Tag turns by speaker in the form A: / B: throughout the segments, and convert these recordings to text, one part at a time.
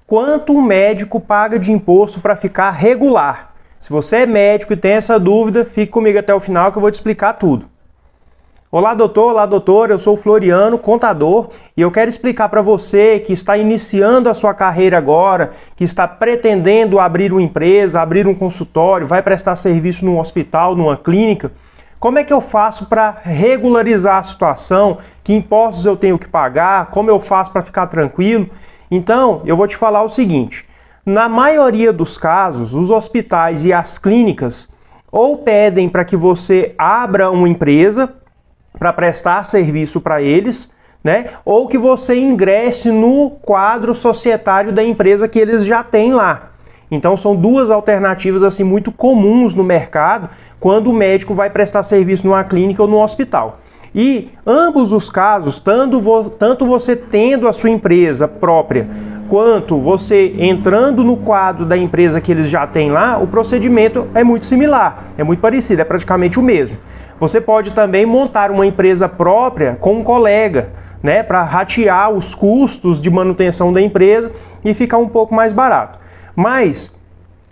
A: quanto o médico paga de imposto para ficar regular. Se você é médico e tem essa dúvida, fique comigo até o final que eu vou te explicar tudo. Olá doutor, olá doutora, eu sou o Floriano, contador, e eu quero explicar para você que está iniciando a sua carreira agora, que está pretendendo abrir uma empresa, abrir um consultório, vai prestar serviço num hospital, numa clínica, como é que eu faço para regularizar a situação, que impostos eu tenho que pagar, como eu faço para ficar tranquilo? Então, eu vou te falar o seguinte, na maioria dos casos, os hospitais e as clínicas ou pedem para que você abra uma empresa, para prestar serviço para eles, né? Ou que você ingresse no quadro societário da empresa que eles já têm lá. Então são duas alternativas assim muito comuns no mercado quando o médico vai prestar serviço numa clínica ou no hospital. E ambos os casos, tanto você tendo a sua empresa própria, quanto você entrando no quadro da empresa que eles já têm lá, o procedimento é muito similar, é muito parecido, é praticamente o mesmo. Você pode também montar uma empresa própria com um colega, né, para ratear os custos de manutenção da empresa e ficar um pouco mais barato. Mas,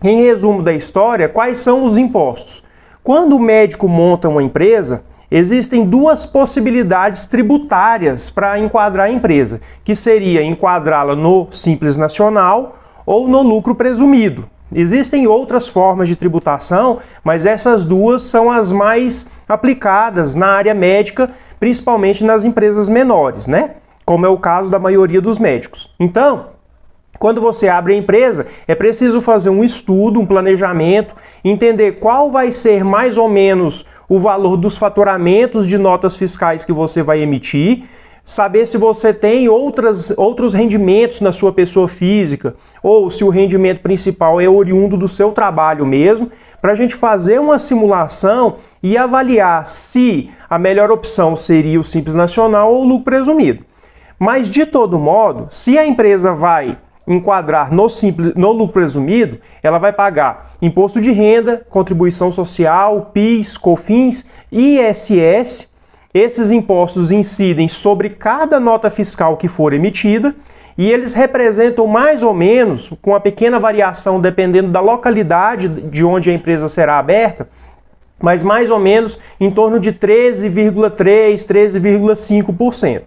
A: em resumo da história, quais são os impostos? Quando o médico monta uma empresa, existem duas possibilidades tributárias para enquadrar a empresa, que seria enquadrá-la no Simples Nacional ou no lucro presumido. Existem outras formas de tributação, mas essas duas são as mais aplicadas na área médica, principalmente nas empresas menores, né? Como é o caso da maioria dos médicos. Então, quando você abre a empresa, é preciso fazer um estudo, um planejamento, entender qual vai ser mais ou menos o valor dos faturamentos de notas fiscais que você vai emitir, saber se você tem outros rendimentos na sua pessoa física ou se o rendimento principal é oriundo do seu trabalho mesmo, para a gente fazer uma simulação e avaliar se a melhor opção seria o Simples Nacional ou o lucro presumido. Mas, de todo modo, se a empresa vai enquadrar no lucro presumido, ela vai pagar imposto de renda, contribuição social, PIS, COFINS, ISS. Esses impostos incidem sobre cada nota fiscal que for emitida e eles representam mais ou menos, com uma pequena variação dependendo da localidade de onde a empresa será aberta, mas mais ou menos em torno de 13,3%, 13,5%.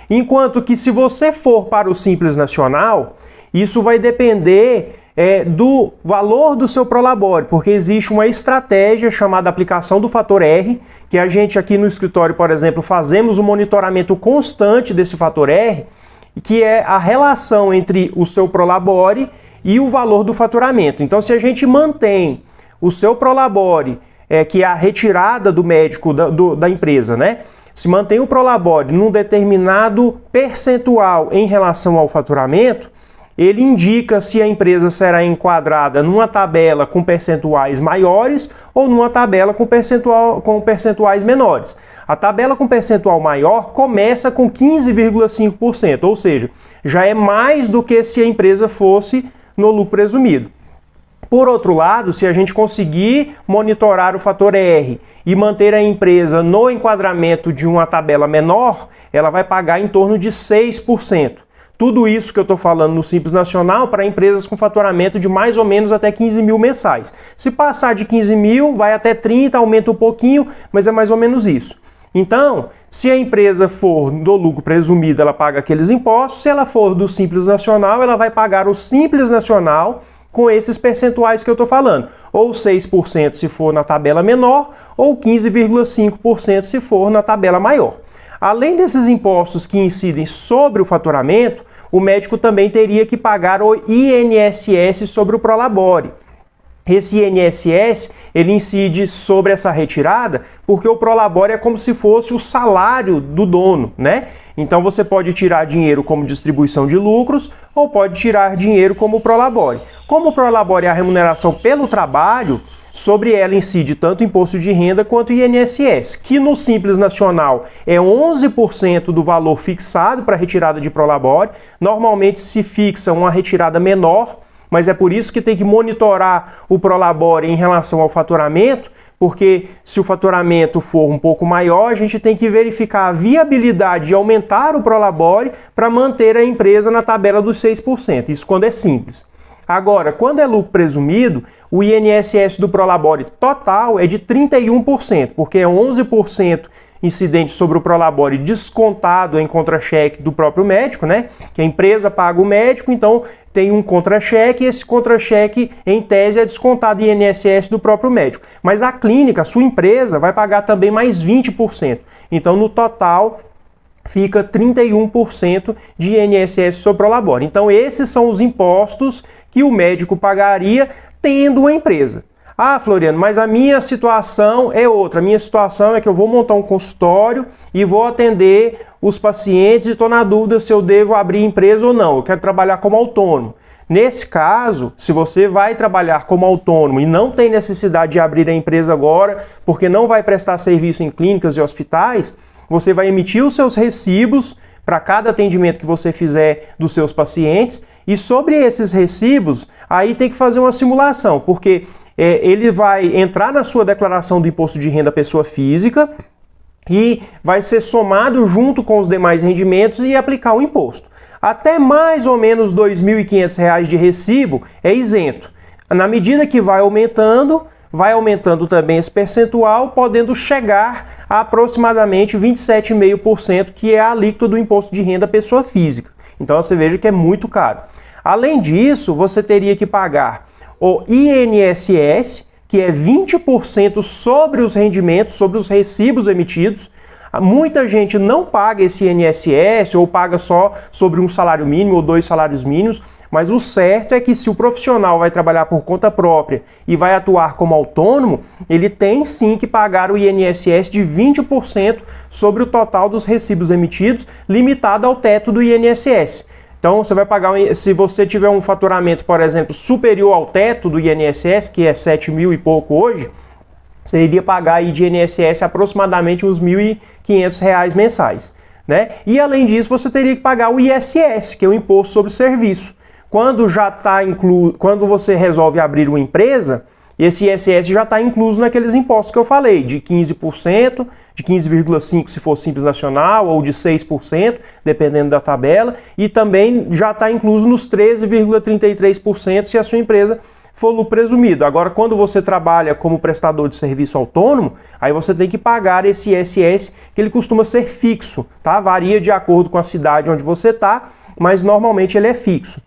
A: Enquanto que se você for para o Simples Nacional, isso vai depender do valor do seu prolabore, porque existe uma estratégia chamada aplicação do fator R, que a gente aqui no escritório, por exemplo, fazemos um monitoramento constante desse fator R, que é a relação entre o seu prolabore e o valor do faturamento. Então, se a gente mantém o seu prolabore, que é a retirada do médico da empresa, né? Se mantém o prolabore num determinado percentual em relação ao faturamento, ele indica se a empresa será enquadrada numa tabela com percentuais maiores ou numa tabela com percentuais menores. A tabela com percentual maior começa com 15,5%, ou seja, já é mais do que se a empresa fosse no lucro presumido. Por outro lado, se a gente conseguir monitorar o fator R e manter a empresa no enquadramento de uma tabela menor, ela vai pagar em torno de 6%. Tudo isso que eu estou falando no Simples Nacional para empresas com faturamento de mais ou menos até 15 mil mensais. Se passar de 15 mil, vai até 30, aumenta um pouquinho, mas é mais ou menos isso. Então, se a empresa for do lucro presumido, ela paga aqueles impostos. Se ela for do Simples Nacional, ela vai pagar o Simples Nacional com esses percentuais que eu estou falando. Ou 6% se for na tabela menor, ou 15,5% se for na tabela maior. Além desses impostos que incidem sobre o faturamento, o médico também teria que pagar o INSS sobre o prolabore. Esse INSS, ele incide sobre essa retirada porque o prolabore é como se fosse o salário do dono, né? Então você pode tirar dinheiro como distribuição de lucros ou pode tirar dinheiro como prolabore. Como o prolabore é a remuneração pelo trabalho, sobre ela incide tanto imposto de renda quanto INSS, que no Simples Nacional é 11% do valor fixado para retirada de prolabore. Normalmente se fixa uma retirada menor, mas é por isso que tem que monitorar o prolabore em relação ao faturamento, porque se o faturamento for um pouco maior, a gente tem que verificar a viabilidade de aumentar o Prolabore para manter a empresa na tabela dos 6%. Isso quando é simples. Agora, quando é lucro presumido, o INSS do Prolabore total é de 31%, porque é 11% incidente sobre o Prolabore descontado em contra-cheque do próprio médico, né? Que a empresa paga o médico, então tem um contra-cheque e esse contra-cheque, em tese, é descontado INSS do próprio médico. Mas a clínica, a sua empresa, vai pagar também mais 20%. Então, no total, fica 31% de INSS sobre o Prolabore. Então, esses são os impostos que o médico pagaria tendo uma empresa. Ah, Floriano, mas a minha situação é outra. A minha situação é que eu vou montar um consultório e vou atender os pacientes e estou na dúvida se eu devo abrir empresa ou não. Eu quero trabalhar como autônomo. Nesse caso, se você vai trabalhar como autônomo e não tem necessidade de abrir a empresa agora, porque não vai prestar serviço em clínicas e hospitais, você vai emitir os seus recibos para cada atendimento que você fizer dos seus pacientes e sobre esses recibos, aí tem que fazer uma simulação, porque ele vai entrar na sua declaração do imposto de renda pessoa física e vai ser somado junto com os demais rendimentos e aplicar o imposto. Até mais ou menos R$ 2.500 de recibo é isento. Na medida que vai aumentando também esse percentual, podendo chegar a aproximadamente 27,5%, que é a alíquota do imposto de renda pessoa física. Então você veja que é muito caro. Além disso, você teria que pagar o INSS, que é 20% sobre os rendimentos, sobre os recibos emitidos. Muita gente não paga esse INSS ou paga só sobre um salário mínimo ou 2 salários mínimos, mas o certo é que se o profissional vai trabalhar por conta própria e vai atuar como autônomo, ele tem sim que pagar o INSS de 20% sobre o total dos recibos emitidos, limitado ao teto do INSS. Então, você vai pagar, se você tiver um faturamento, por exemplo, superior ao teto do INSS, que é 7 mil e pouco hoje, você iria pagar aí de INSS aproximadamente uns R$ 1.500 mensais, né? E além disso, você teria que pagar o ISS, que é o Imposto sobre Serviço. Quando quando você resolve abrir uma empresa, esse ISS já está incluso naqueles impostos que eu falei, de 15%, de 15,5% se for Simples Nacional, ou de 6%, dependendo da tabela, e também já está incluso nos 13,33% se a sua empresa for lucro presumido. Agora, quando você trabalha como prestador de serviço autônomo, aí você tem que pagar esse ISS, que ele costuma ser fixo, tá? Varia de acordo com a cidade onde você está, mas normalmente ele é fixo.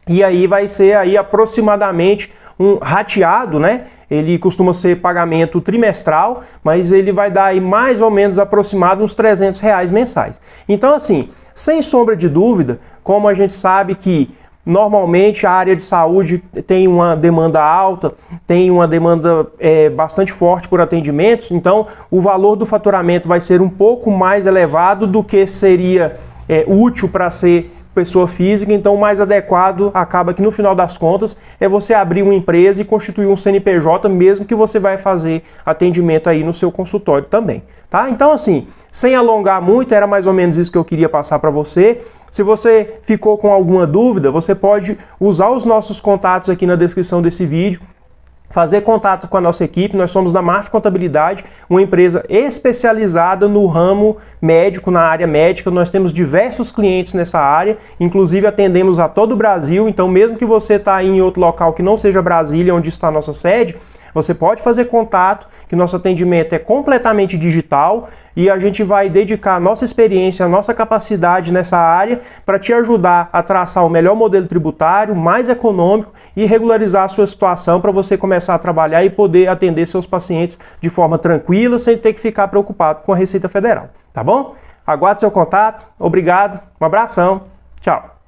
A: E aí vai ser aí aproximadamente um rateado, né? Ele costuma ser pagamento trimestral, mas ele vai dar aí mais ou menos aproximado uns R$ 300 mensais. Então, assim, sem sombra de dúvida, como a gente sabe que normalmente a área de saúde tem uma demanda alta, tem uma demanda bastante forte por atendimentos, então o valor do faturamento vai ser um pouco mais elevado do que seria útil para ser pessoa física, então o mais adequado acaba que no final das contas é você abrir uma empresa e constituir um CNPJ, mesmo que você vai fazer atendimento aí no seu consultório também, tá? Então assim, sem alongar muito, era mais ou menos isso que eu queria passar para você. Se você ficou com alguma dúvida, você pode usar os nossos contatos aqui na descrição desse vídeo, fazer contato com a nossa equipe. Nós somos da Marf Contabilidade, uma empresa especializada no ramo médico, na área médica. Nós temos diversos clientes nessa área, inclusive atendemos a todo o Brasil, então mesmo que você está em outro local que não seja Brasília, onde está a nossa sede, você pode fazer contato, que nosso atendimento é completamente digital e a gente vai dedicar a nossa experiência, a nossa capacidade nessa área para te ajudar a traçar o melhor modelo tributário, mais econômico e regularizar a sua situação para você começar a trabalhar e poder atender seus pacientes de forma tranquila, sem ter que ficar preocupado com a Receita Federal, tá bom? Aguardo seu contato, obrigado, um abração, tchau!